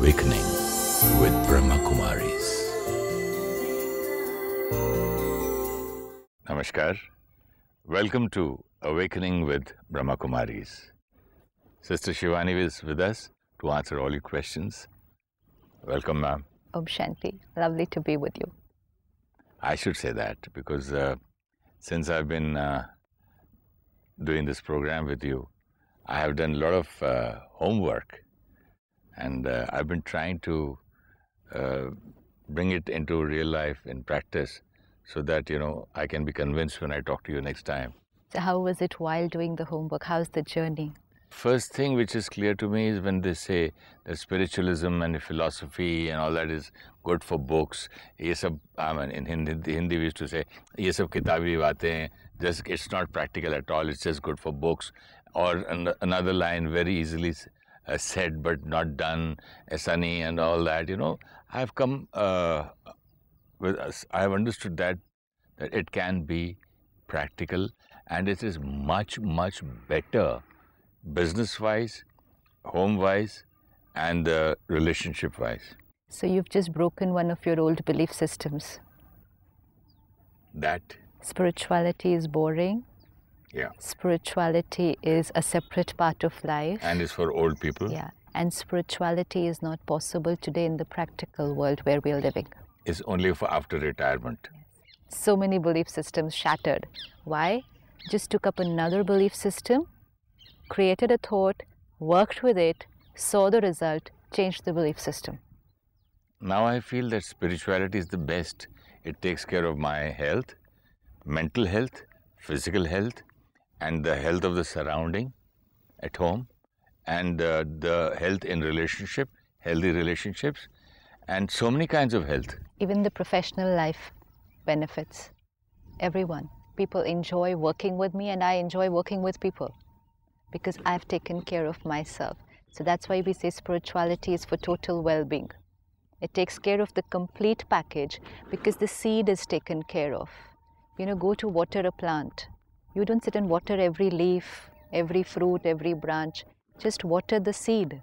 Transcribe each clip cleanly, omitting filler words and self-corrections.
Awakening with Brahma Kumaris. Namaskar. Welcome to Awakening with Brahma Kumaris. Sister Shivani is with us to answer all your questions. Welcome, ma'am. Om Shanti. Lovely to be with you. I should say that because since I've been doing this program with you, I have done a lot of homework, and I've been trying to bring it into real life in practice so that, I can be convinced when I talk to you next time. So how was it while doing the homework? How's the journey? First thing which is clear to me is when they say that spiritualism and philosophy and all that is good for books. ये सब, in Hindi we used to say, ये सब किताबी बातें हैं, just it's not practical at all, it's just good for books. Or another line very easily said but not done, aisa nahi and all that. I've come with us. I have understood that it can be practical, and it is much, much better business-wise, home-wise, and relationship-wise. So you've just broken one of your old belief systems. That? Spirituality is boring. Yeah. Spirituality is a separate part of life. And is for old people. Yeah. And spirituality is not possible today in the practical world where we are living. It's only for after retirement. So many belief systems shattered. Why? Just took up another belief system, created a thought, worked with it, saw the result, changed the belief system. Now I feel that spirituality is the best. It takes care of my health, mental health, physical health, and the health of the surrounding at home, and the health in relationship, healthy relationships, and so many kinds of health. Even the professional life benefits. Everyone. People enjoy working with me, and I enjoy working with people because I've taken care of myself. So that's why we say spirituality is for total well-being. It takes care of the complete package because the seed is taken care of. Go to water a plant. You don't sit and water every leaf, every fruit, every branch. Just water the seed.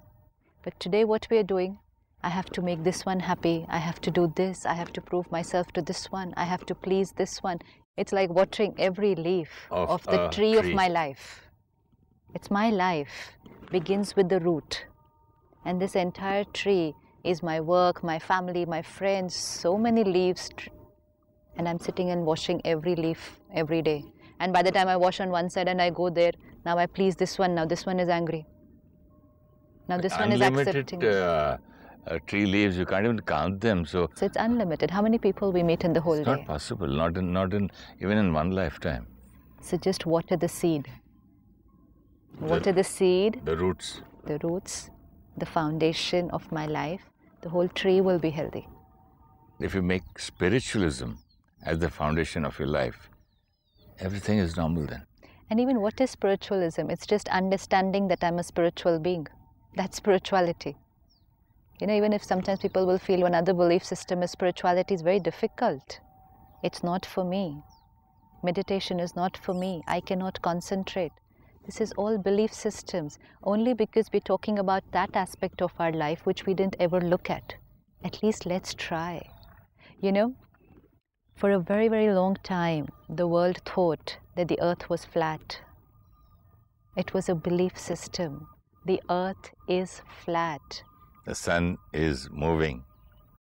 But today what we are doing, I have to make this one happy. I have to do this. I have to prove myself to this one. I have to please this one. It's like watering every leaf of the tree of my life. It's my life. Begins with the root. And this entire tree is my work, my family, my friends, so many leaves. And I'm sitting and washing every leaf every day. And by the time I wash on one side and I go there, now I please this one, now this one is angry. Now this one is accepting. Tree leaves, you can't even count them. So it's unlimited. How many people we meet in the whole day? It's not possible, not in even in one lifetime. So just water the seed. Water the seed. The roots. The roots, the foundation of my life. The whole tree will be healthy. If you make spiritualism as the foundation of your life, everything is normal then. And even what is spiritualism? It's just understanding that I'm a spiritual being. That's spirituality. Even if sometimes people will feel one other belief system is spirituality is very difficult. It's not for me. Meditation is not for me. I cannot concentrate. This is all belief systems. Only because we're talking about that aspect of our life which we didn't ever look at. At least let's try. For a very, very long time, the world thought that the earth was flat. It was a belief system. The earth is flat. The sun is moving.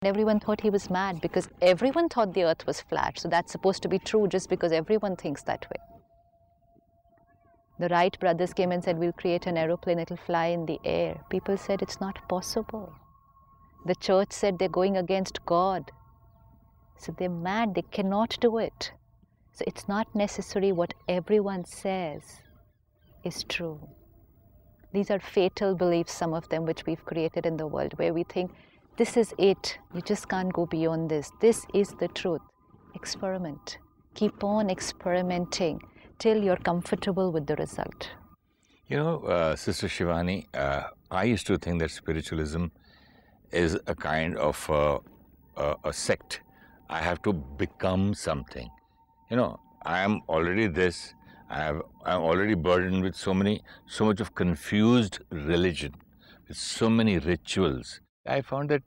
Everyone thought he was mad because everyone thought the earth was flat. So that's supposed to be true just because everyone thinks that way. The Wright brothers came and said, we'll create an aeroplane, it'll fly in the air. People said it's not possible. The church said they're going against God. So they're mad, they cannot do it. So it's not necessary what everyone says is true. These are fatal beliefs, some of them, which we've created in the world, where we think, this is it. You just can't go beyond this. This is the truth. Experiment. Keep on experimenting till you're comfortable with the result. Sister Shivani, I used to think that spiritualism is a kind of a sect. I have to become something. I am already this. I'm already burdened with so much of confused religion, with so many rituals. I found that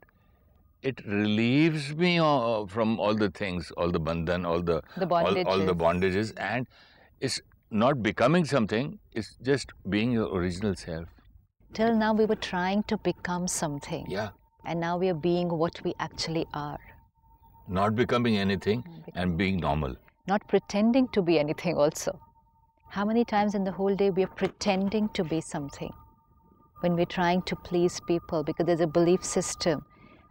it relieves me from all the things, all the bandhan, all the bondages, and it's not becoming something, it's just being your original self. Till now we were trying to become something. Yeah. And now we are being what we actually are. Not becoming anything and being normal. Not pretending to be anything also. How many times in the whole day we are pretending to be something? When we're trying to please people, because there's a belief system.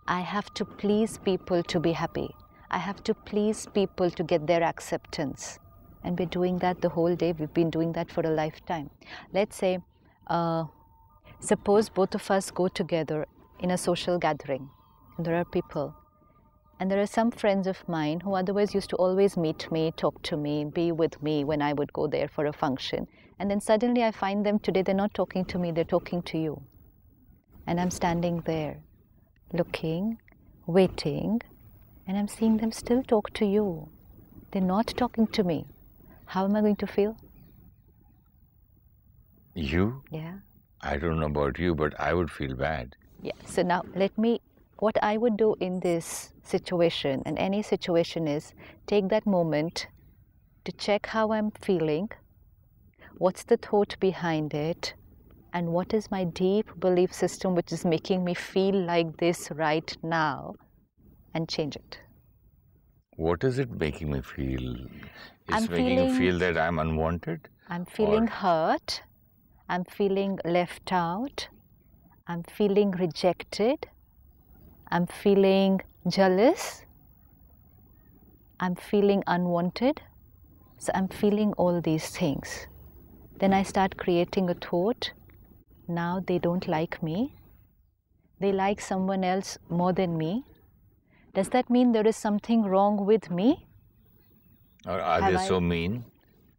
I have to please people to be happy. I have to please people to get their acceptance. And we're doing that the whole day. We've been doing that for a lifetime. Let's say, suppose both of us go together in a social gathering. And there are people. And there are some friends of mine who otherwise used to always meet me, talk to me, be with me when I would go there for a function. And then suddenly I find them today, they're not talking to me, they're talking to you. And I'm standing there, looking, waiting, and I'm seeing them still talk to you. They're not talking to me. How am I going to feel? You? Yeah. I don't know about you, but I would feel bad. Yeah. So now what I would do in this situation, and any situation, is take that moment to check how I'm feeling, what's the thought behind it, and what is my deep belief system which is making me feel like this right now, and change it. What is it making me feel? It's making you feel that I'm unwanted? I'm feeling hurt. I'm feeling left out. I'm feeling rejected. I'm feeling jealous. I'm feeling unwanted. So I'm feeling all these things. Then I start creating a thought. Now they don't like me. They like someone else more than me. Does that mean there is something wrong with me? Or are they so mean?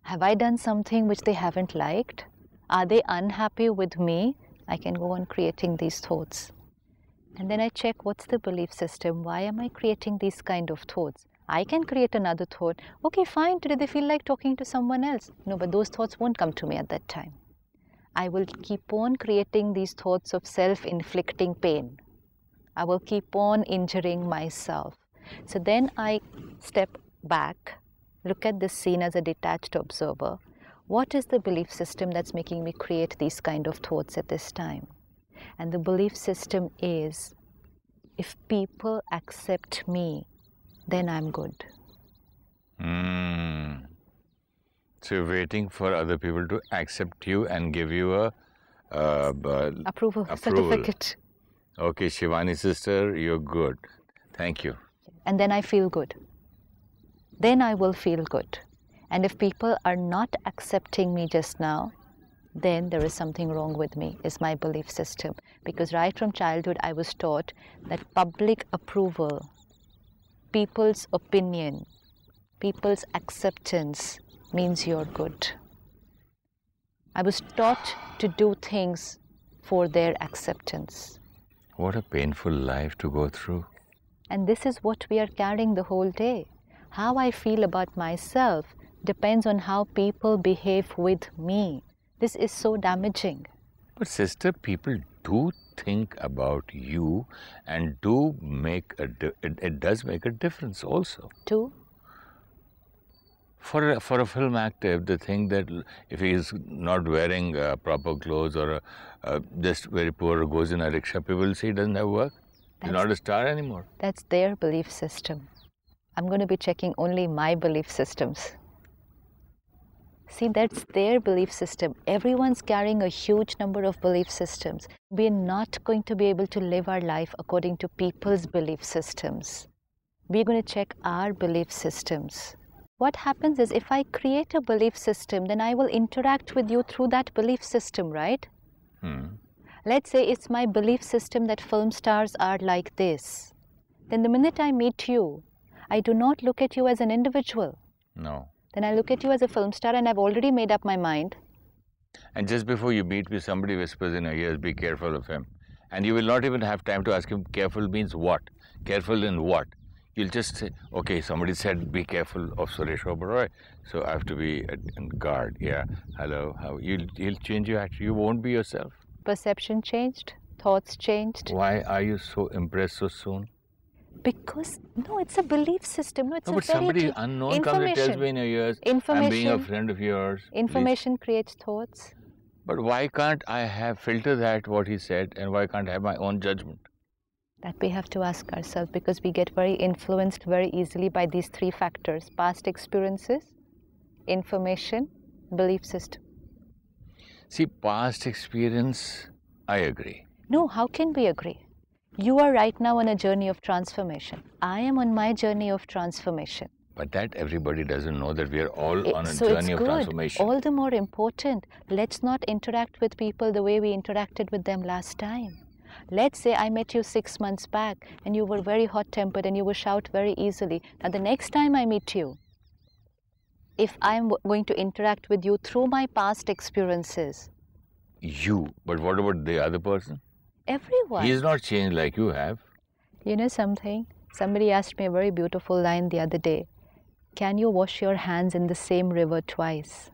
Have I done something which they haven't liked? Are they unhappy with me? I can go on creating these thoughts. And then I check what's the belief system. Why am I creating these kind of thoughts? I can create another thought. Okay, fine, today they feel like talking to someone else. No, but those thoughts won't come to me at that time. I will keep on creating these thoughts of self-inflicting pain. I will keep on injuring myself. So then I step back, look at this scene as a detached observer. What is the belief system that's making me create these kind of thoughts at this time? And the belief system is, if people accept me, then I'm good. So you're waiting for other people to accept you and give you a approval certificate. Okay, Shivani sister, you're good. Thank you. And then I feel good. Then I will feel good. And if people are not accepting me just now, then there is something wrong with me, is my belief system. Because right from childhood, I was taught that public approval, people's opinion, people's acceptance means you're good. I was taught to do things for their acceptance. What a painful life to go through. And this is what we are carrying the whole day. How I feel about myself depends on how people behave with me. This is so damaging. But sister, people do think about you and do make it does make a difference also. Too? For a film actor, they think that if he is not wearing proper clothes or just very poor, goes in a rickshaw, people will say he doesn't have work. He's not a star anymore. That's their belief system. I'm going to be checking only my belief systems. See, that's their belief system. Everyone's carrying a huge number of belief systems. We're not going to be able to live our life according to people's belief systems. We're going to check our belief systems. What happens is, if I create a belief system, then I will interact with you through that belief system, right? Let's say it's my belief system that film stars are like this. Then the minute I meet you, I do not look at you as an individual. No. Then I look at you as a film star, and I've already made up my mind. And just before you meet me, somebody whispers in your ears, be careful of him. And you will not even have time to ask him, careful means what? Careful in what? You'll just say, okay, somebody said be careful of Suresh Oberoi, so I have to be on guard. Yeah, hello, how? He'll change you, actually. You won't be yourself. Perception changed, thoughts changed. Why are you so impressed so soon? Because, no, it's a belief system. No, it's No, a but very somebody unknown comes and tells me in your ears, I'm being a friend of yours. Information creates thoughts. But why can't I have filter that what he said, and why can't I have my own judgment? That we have to ask ourselves, because we get very influenced very easily by these three factors: past experiences, information, belief system. See, past experience, I agree. No, how can we agree? You are right now on a journey of transformation. I am on my journey of transformation. But that everybody doesn't know, that we are all on a so journey it's of good. transformation. All the more important. Let's not interact with people the way we interacted with them last time. Let's say I met you 6 months back and you were very hot-tempered and you would shout very easily. Now the next time I meet you, if I'm going to interact with you through my past experiences. You, but what about the other person? Everyone. He is not changed like you have. You know something? Somebody asked me a very beautiful line the other day. Can you wash your hands in the same river twice?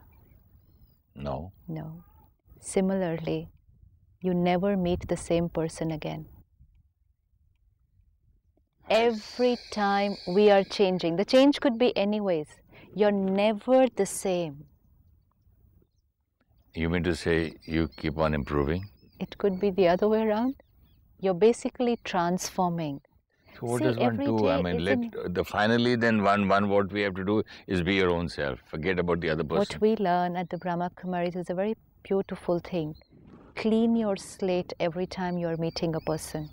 No. No. Similarly, you never meet the same person again. Every time we are changing. The change could be anyways. You're never the same. You mean to say you keep on improving? It could be the other way around. You're basically transforming. So what does one do? I mean, finally then one what we have to do is be your own self. Forget about the other person. What we learn at the Brahma Kumaris is a very beautiful thing. Clean your slate every time you're meeting a person.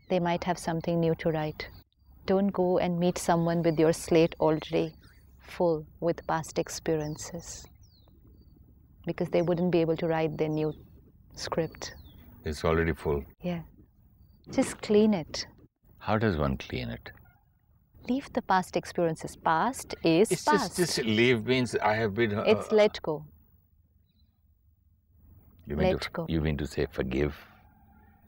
They might have something new to write. Don't go and meet someone with your slate already full with past experiences, because they wouldn't be able to write their new script. It's already full. Yeah. Just clean it. How does one clean it? Leave the past experiences. Past is it's past. Just leave means I have been... it's let go. You mean to say forgive?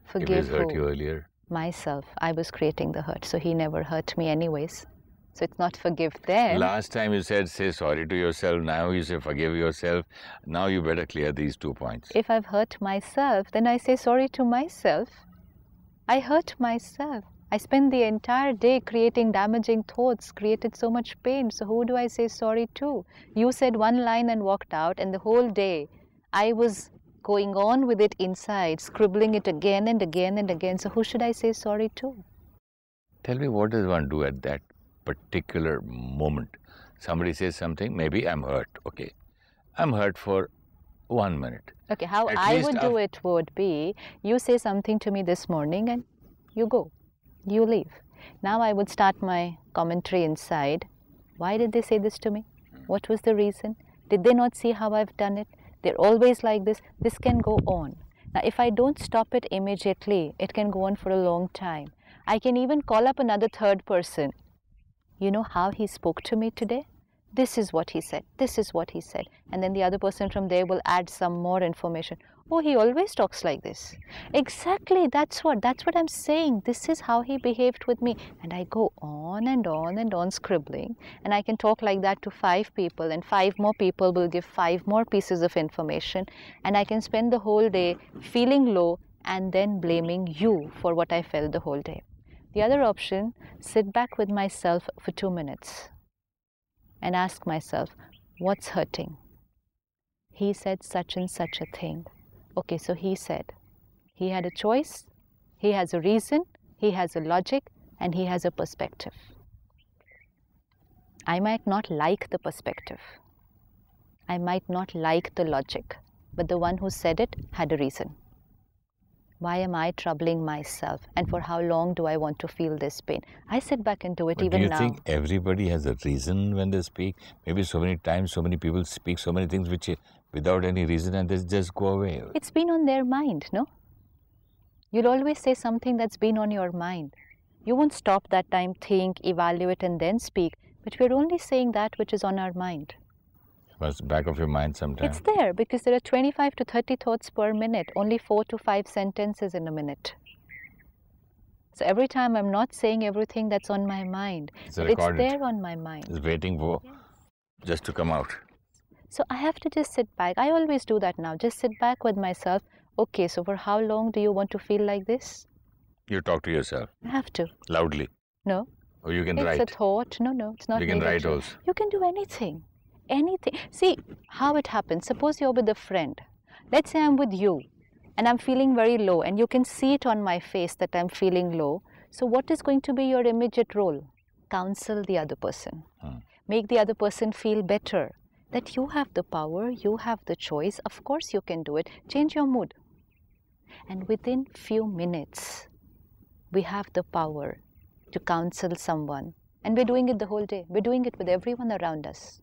Forgive if he hurt you earlier? Myself. I was creating the hurt, so he never hurt me anyways. So it's not forgive them. Last time you said say sorry to yourself. Now you say forgive yourself. Now you better clear these 2 points. If I've hurt myself, then I say sorry to myself. I hurt myself. I spent the entire day creating damaging thoughts, created so much pain. So who do I say sorry to? You said one line and walked out, and the whole day I was going on with it inside, scribbling it again and again and again. So who should I say sorry to? Tell me, what does one do at that particular moment? Somebody says something, maybe I'm hurt. Okay, I'm hurt for 1 minute. Okay, how I would do it would be, you say something to me this morning and you go, you leave. Now I would start my commentary inside. Why did they say this to me? What was the reason? Did they not see how I've done it? They're always like this. This can go on. Now, if I don't stop it immediately, it can go on for a long time. I can even call up another third person. You know how he spoke to me today? This is what he said. This is what he said. And then the other person from there will add some more information. Oh, he always talks like this. Exactly, that's what I'm saying. This is how he behaved with me. And I go on and on and on scribbling. And I can talk like that to 5 people, and 5 more people will give 5 more pieces of information. And I can spend the whole day feeling low and then blaming you for what I felt the whole day. The other option, sit back with myself for 2 minutes and ask myself, what's hurting? He said such and such a thing. Okay, so he said, he had a choice, he has a reason, he has a logic, and he has a perspective. I might not like the perspective. I might not like the logic, but the one who said it had a reason. Why am I troubling myself? And for how long do I want to feel this pain? I sit back and do it even now. Do you think everybody has a reason when they speak? Maybe so many times, so many people speak so many things which without any reason, and they just go away. It's been on their mind, no? You'll always say something that's been on your mind. You won't stop that time, think, evaluate, and then speak. But we're only saying that which is on our mind. What's back of your mind sometimes? It's there because there are 25 to 30 thoughts per minute, only 4 to 5 sentences in a minute. So every time I'm not saying everything that's on my mind, it's there on my mind. It's waiting for just to come out. So I have to just sit back. I always do that now. Just sit back with myself. Okay, so for how long do you want to feel like this? You talk to yourself. I have to. Loudly. No. Or you can It's write. a thought. No, it's not You can needed. write also. You can do anything. Anything. See how it happens. Suppose you're with a friend. Let's say I'm with you and I'm feeling very low, and you can see it on my face that I'm feeling low. So what is going to be your immediate role? Counsel the other person. Make the other person feel better. That you have the power, you have the choice. Of course you can do it. Change your mood. And within few minutes, we have the power to counsel someone. And we're doing it the whole day. We're doing it with everyone around us.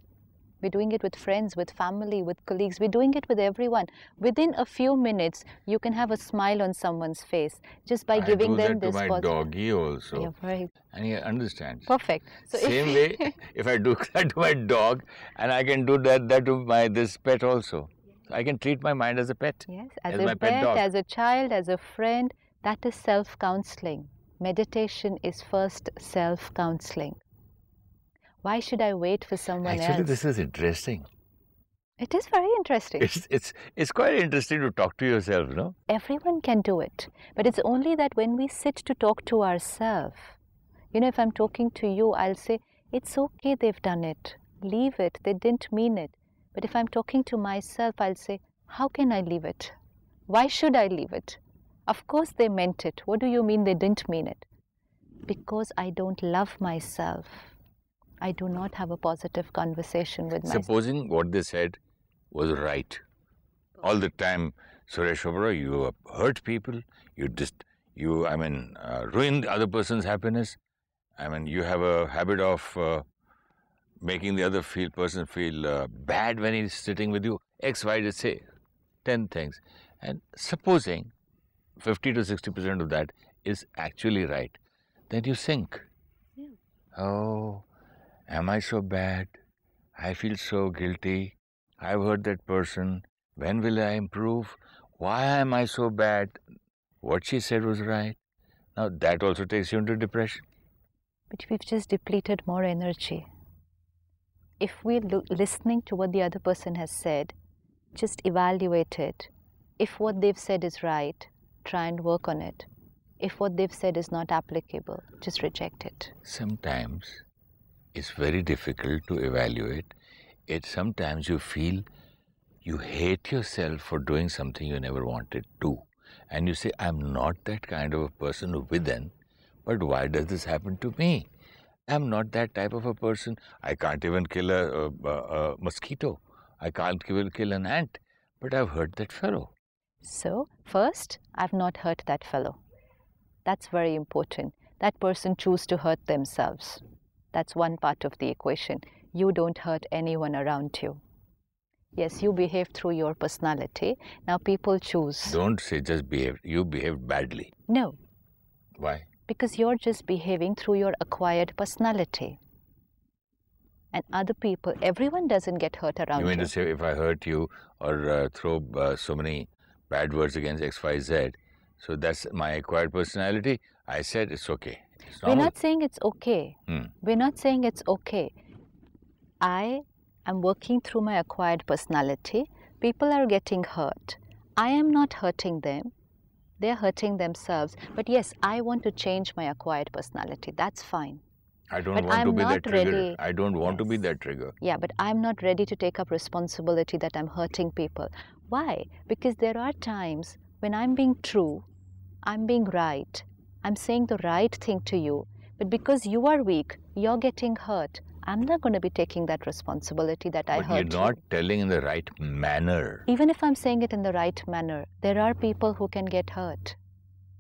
We're doing it with friends, with family, with colleagues. We're doing it with everyone. Within a few minutes, you can have a smile on someone's face just by giving them this. I do that to my doggy also. Yeah, right. And he understands. Perfect. So Same way, if I do that to my dog, and I can do that to this pet also. I can treat my mind as a pet. Yes, as my a pet, dog. as a child, as a friend. That is self-counseling. Meditation is first self-counseling. Why should I wait for someone else? Actually, this is interesting. It is very interesting. It's quite interesting to talk to yourself, no? Everyone can do it. But it's only that when we sit to talk to ourselves, you know, if I'm talking to you, I'll say, it's okay, they've done it. Leave it. They didn't mean it. But if I'm talking to myself, I'll say, how can I leave it? Why should I leave it? Of course they meant it. What do you mean they didn't mean it? Because I don't love myself. I do not have a positive conversation with myself. Supposing what they said was right. All the time, Suresh Oberoi, you hurt people, you ruin the other person's happiness. I mean, you have a habit of making the other person feel bad when he's sitting with you. X, Y, just say 10 things. And supposing 50 to 60% of that is actually right, then you sink. Yeah. Oh, am I so bad? I feel so guilty. I've hurt that person. When will I improve? Why am I so bad? What she said was right. Now that also takes you into depression. But we've just depleted more energy. If we're listening to what the other person has said, just evaluate it. If what they've said is right, try and work on it. If what they've said is not applicable, just reject it. Sometimes it's very difficult to evaluate it. Sometimes you feel you hate yourself for doing something you never wanted to. And you say, I'm not that kind of a person within, but why does this happen to me? I'm not that type of a person. I can't even kill a mosquito. I can't even kill an ant. But I've hurt that fellow. So, first, I've not hurt that fellow. That's very important. That person choose to hurt themselves. That's one part of the equation. You don't hurt anyone around you. Yes, you behave through your personality. Now people choose. Don't say just behave. You behaved badly. No. Why? Because you're just behaving through your acquired personality. And other people, everyone doesn't get hurt around you. You mean to say if I hurt you or throw so many bad words against X, Y, Z, so that's my acquired personality, I said it's okay. It's We're not saying it's okay. We're not saying it's okay. I am working through my acquired personality. People are getting hurt. I am not hurting them. They're hurting themselves. But yes, I want to change my acquired personality. That's fine. I don't want to be that trigger. I don't want to be that trigger. Yeah, but I'm not ready to take up responsibility that I'm hurting people. Why? Because there are times when I'm being true, I'm being right, I'm saying the right thing to you, but because you are weak, you're getting hurt. I'm not going to be taking that responsibility that I hurt you. But you're not telling in the right manner. Even if I'm saying it in the right manner, there are people who can get hurt.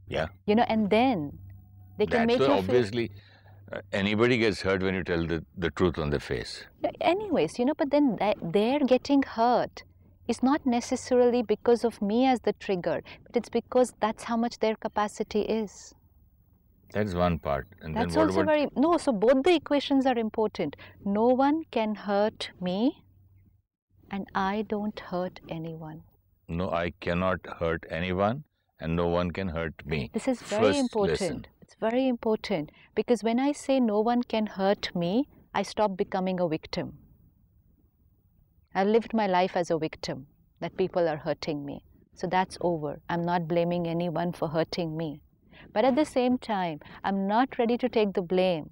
Yeah. You know, and then they can make you feel... Obviously, anybody gets hurt when you tell the truth on their face. Anyways, you know, but then they're getting hurt. It's not necessarily because of me as the trigger, but it's because that's how much their capacity is. That's one part. And that's then what also about... No, so both the equations are important. No one can hurt me and I don't hurt anyone. No, I cannot hurt anyone and no one can hurt me. This is very important. Listen. It's very important because when I say no one can hurt me, I stop becoming a victim. I lived my life as a victim, that people are hurting me. So that's over. I'm not blaming anyone for hurting me. But at the same time, I'm not ready to take the blame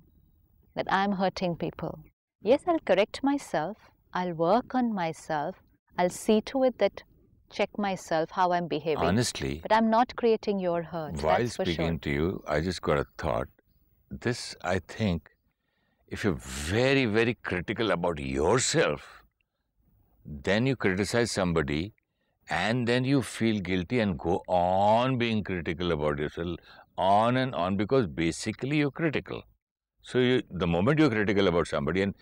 that I'm hurting people. Yes, I'll correct myself. I'll work on myself. I'll see to it that check myself how I'm behaving. Honestly, but I'm not creating your hurt. While that's for speaking sure. to you, I just got a thought. This, I think, if you're very, very critical about yourself, then you criticize somebody and then you feel guilty and go on being critical about yourself, on and on, because basically you're critical. So the moment you're critical about somebody and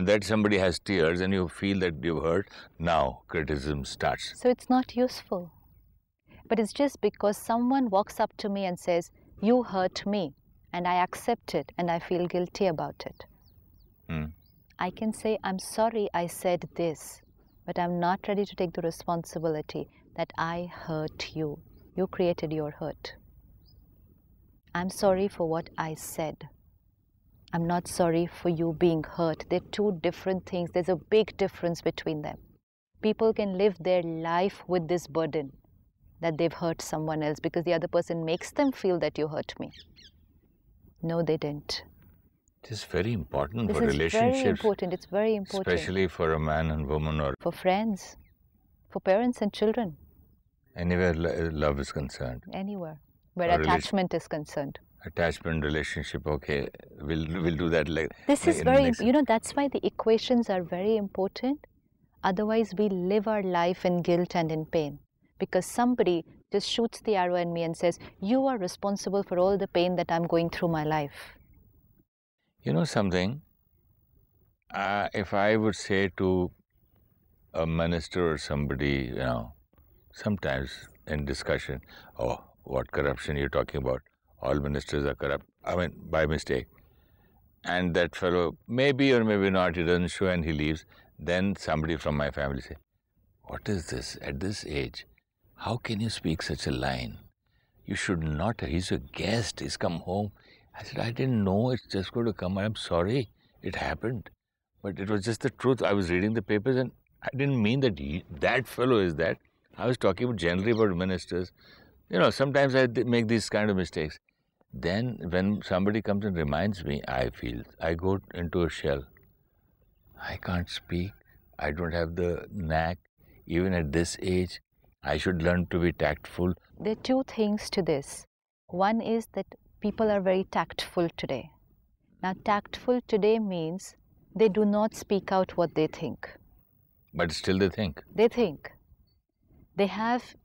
that somebody has tears and you feel that you've hurt, now criticism starts. So it's not useful. But it's just because someone walks up to me and says, you hurt me, and I accept it and I feel guilty about it. I can say, I'm sorry I said this, but I'm not ready to take the responsibility that I hurt you. You created your hurt. I'm sorry for what I said. I'm not sorry for you being hurt. They're two different things. There's a big difference between them. People can live their life with this burden that they've hurt someone else because the other person makes them feel that you hurt me. No, they didn't. It is very important This for is relationships. Very important. It's very important. Especially for a man and woman or for friends, for parents and children. Anywhere love is concerned. Anywhere where attachment is concerned. Attachment, relationship, okay, we'll do that later. This is very, that's why the equations are very important. Otherwise, we live our life in guilt and in pain. Because somebody just shoots the arrow at me and says, you are responsible for all the pain that I'm going through my life. You know something? If I would say to a minister or somebody, sometimes in discussion, oh, what corruption you're talking about? All ministers are corrupt. I mean, by mistake. And that fellow, maybe or maybe not, he doesn't show and he leaves. Then somebody from my family say, what is this at this age? How can you speak such a line? You should not. He's a guest. He's come home. I said, I didn't know it's just going to come. I'm sorry. It happened. But it was just the truth. I was reading the papers and I didn't mean that that fellow is that. I was talking generally about ministers. Sometimes I make these kind of mistakes. Then when somebody comes and reminds me, I go into a shell. I can't speak. I don't have the knack. Even at this age, I should learn to be tactful. There are two things to this. One is that people are very tactful today. Now, tactful today means they do not speak out what they think. But still they think. They think. They have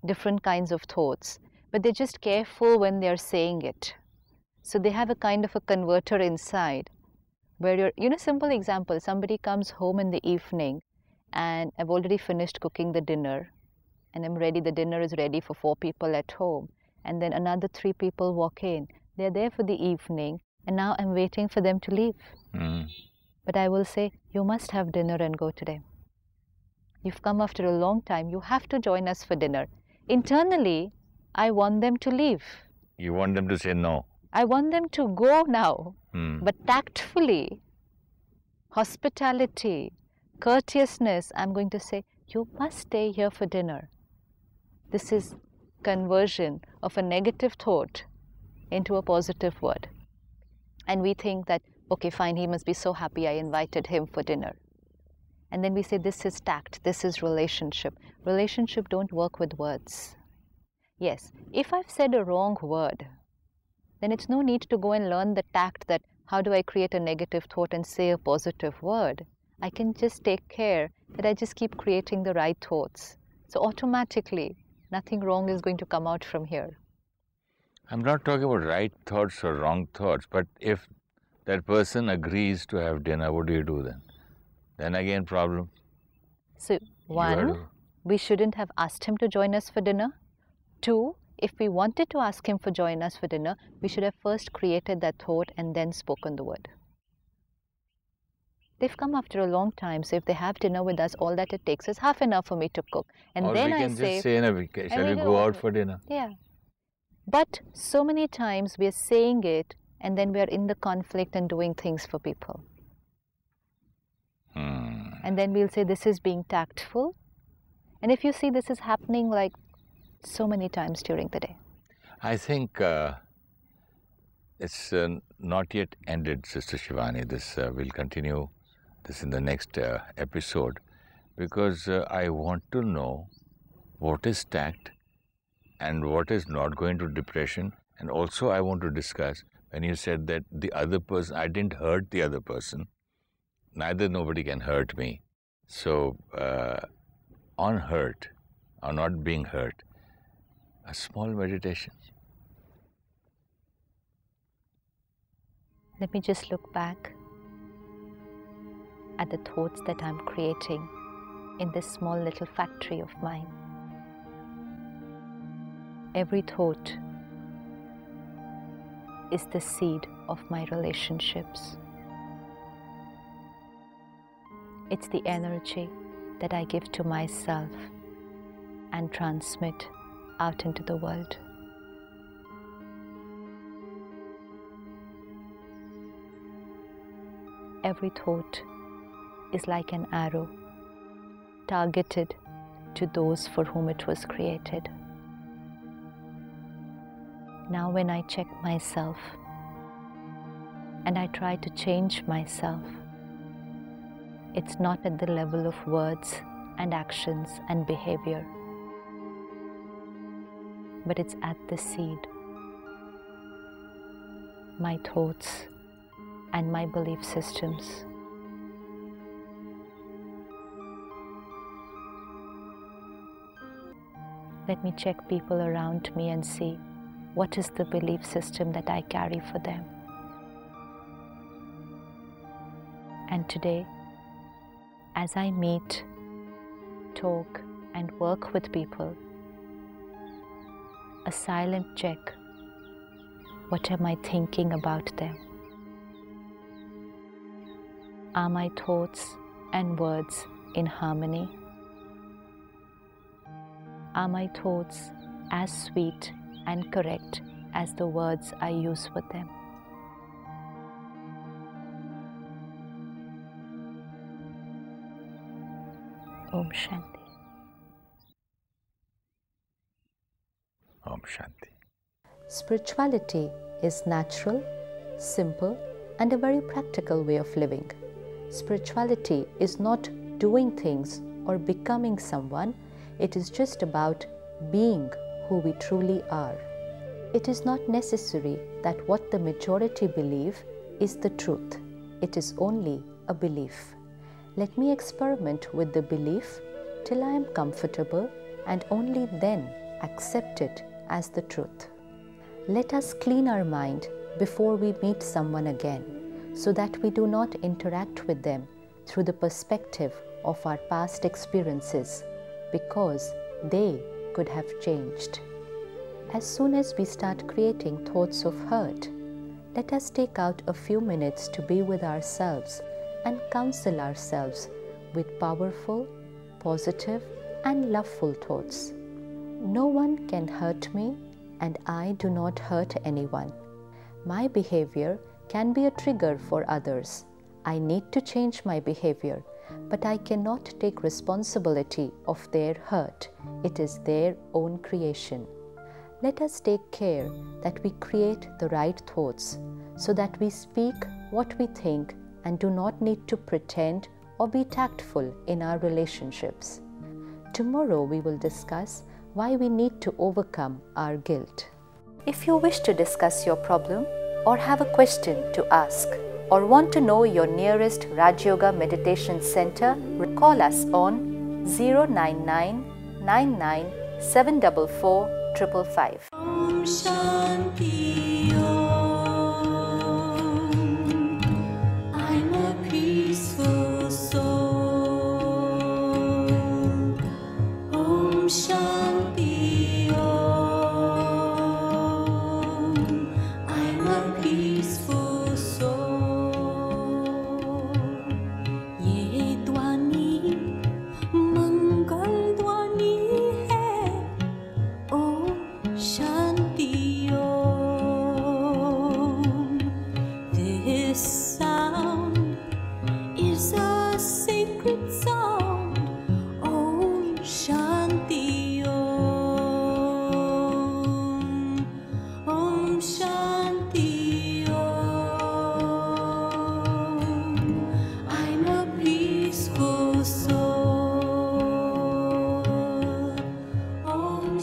different kinds of thoughts, but they're just careful when they're saying it. So they have a kind of a converter inside where simple example, somebody comes home in the evening and I've already finished cooking the dinner and I'm ready, the dinner is ready for 4 people at home. And then another 3 people walk in. They're there for the evening and now I'm waiting for them to leave. But I will say, you must have dinner and go today. You've come after a long time, you have to join us for dinner. Internally, I want them to leave. You want them to say no? I want them to go now. But tactfully, hospitality, courteousness, I'm going to say, you must stay here for dinner. This is conversion of a negative thought into a positive word. And we think that, okay, fine, he must be so happy I invited him for dinner. And then we say, this is tact, this is relationship. Relationship don't work with words. Yes, if I've said a wrong word, then it's no need to go and learn the tact that how do I create a negative thought and say a positive word. I can just take care that I just keep creating the right thoughts. So automatically, nothing wrong is going to come out from here. I'm not talking about right thoughts or wrong thoughts, but if that person agrees to have dinner, what do you do then? Then again, problem. So, 1, we shouldn't have asked him to join us for dinner. 2, if we wanted to ask him to join us for dinner, we should have first created that thought and then spoken the word. They've come after a long time, so if they have dinner with us, all that it takes is half an hour for me to cook. And or then we can just say, shall we go out for dinner? Yeah. But so many times we are saying it and then we are in the conflict and doing things for people. And then we'll say this is being tactful. And if you see this is happening like so many times during the day. I think it's not yet ended, Sister Shivani. This will continue this in the next episode, because I want to know what is tact and what is not going to depression. And also I want to discuss when you said that the other person, I didn't hurt the other person, neither nobody can hurt me. So on hurt, or not being hurt, a small meditation. Let me just look back at the thoughts that I'm creating in this small little factory of mine. Every thought is the seed of my relationships. It's the energy that I give to myself and transmit out into the world. Every thought is like an arrow targeted to those for whom it was created. Now when I check myself and I try to change myself, it's not at the level of words and actions and behavior, but it's at the seed, my thoughts and my belief systems. Let me check people around me and see what is the belief system that I carry for them. And today, as I meet, talk, and work with people, a silent check. What am I thinking about them? Are my thoughts and words in harmony? Are my thoughts as sweet and correct as the words I use with them? Om Shanti. Om Shanti. Spirituality is natural, simple, and a very practical way of living. Spirituality is not doing things or becoming someone, it is just about being who we truly are. It is not necessary that what the majority believe is the truth. It is only a belief. Let me experiment with the belief till I am comfortable and only then accept it as the truth. Let us clean our mind before we meet someone again, so that we do not interact with them through the perspective of our past experiences, because they could have changed. As soon as we start creating thoughts of hurt, let us take out a few minutes to be with ourselves and counsel ourselves with powerful, positive, and loveful thoughts. No one can hurt me, and I do not hurt anyone. My behavior can be a trigger for others. I need to change my behavior, but I cannot take responsibility of their hurt. It is their own creation. Let us take care that we create the right thoughts, so that we speak what we think and do not need to pretend or be tactful in our relationships. Tomorrow we will discuss why we need to overcome our guilt. If you wish to discuss your problem or have a question to ask or want to know your nearest Rajyoga Meditation Center, call us on 099 99 744 555. Om Shanti Om. I'm a peaceful soul. Om Shanti Om. I'm a peaceful soul. Ye dwani mangal dwani hai. Om Shanti Om.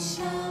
Shanti.